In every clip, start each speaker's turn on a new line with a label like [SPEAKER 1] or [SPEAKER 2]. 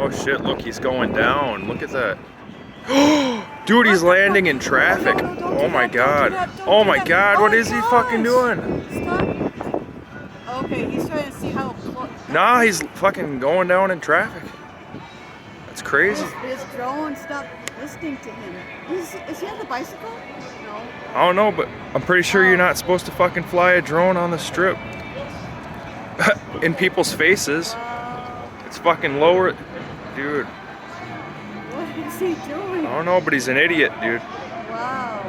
[SPEAKER 1] Oh shit, look, he's going down. Look at that. Dude, he's landing in traffic. Oh my god. Oh my god, what is he fucking doing?
[SPEAKER 2] Stop. Okay, he's trying to see how close.
[SPEAKER 1] Nah, he's fucking going down in traffic. That's crazy.
[SPEAKER 2] His drone stopped listening to him. Is he on the bicycle? No.
[SPEAKER 1] I don't know, but I'm pretty sure you're not supposed to fucking fly a drone on the strip. In people's faces. It's fucking lower. Dude.
[SPEAKER 2] What is he doing?
[SPEAKER 1] I don't know, but he's an idiot, dude.
[SPEAKER 2] Wow.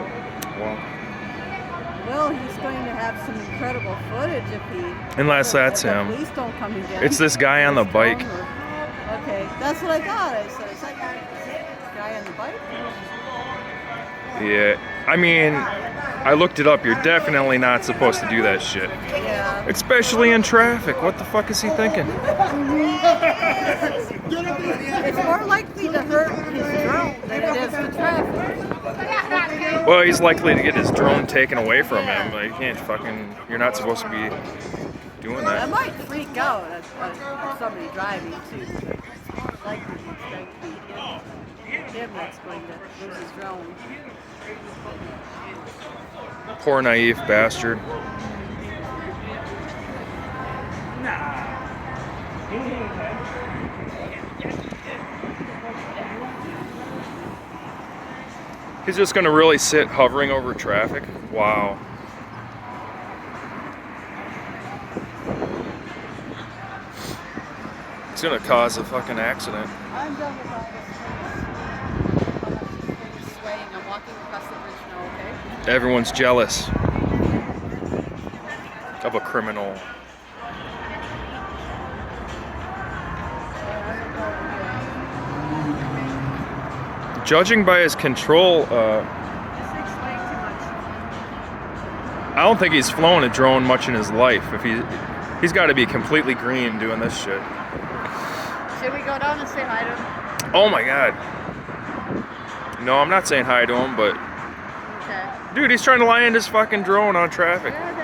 [SPEAKER 2] Well, he's going to have some incredible footage if he...
[SPEAKER 1] Unless that's him.
[SPEAKER 2] Police don't come and get
[SPEAKER 1] It's this guy on the bike.
[SPEAKER 2] Okay, that's what I thought. I said, is that guy on the bike?
[SPEAKER 1] Yeah, I mean, I looked it up. You're definitely not supposed to do that shit.
[SPEAKER 2] Yeah.
[SPEAKER 1] Especially in traffic. What the fuck is he thinking?
[SPEAKER 2] It's more likely to hurt his drone than it is the traffic.
[SPEAKER 1] Well, he's likely to get his drone taken away from him. Like, you can't fucking... You're not supposed to be doing
[SPEAKER 2] That
[SPEAKER 1] that.
[SPEAKER 2] might freak out somebody driving too. It's likely it's going to be him that's going to lose his drone.
[SPEAKER 1] Poor naive bastard. He's just gonna really sit hovering over traffic. Wow. It's gonna cause a fucking accident.
[SPEAKER 2] I'm done with all this swaying. I'm walking across the bridge now, okay?
[SPEAKER 1] Everyone's jealous of a criminal. Judging by his control, I don't think he's flown a drone much in his life. If he's got to be completely green doing this shit.
[SPEAKER 2] Should we go down and say hi to him?
[SPEAKER 1] Oh my god. No, I'm not saying hi to him, but
[SPEAKER 2] Okay.
[SPEAKER 1] dude, he's trying to land his fucking drone on traffic.
[SPEAKER 2] Yeah,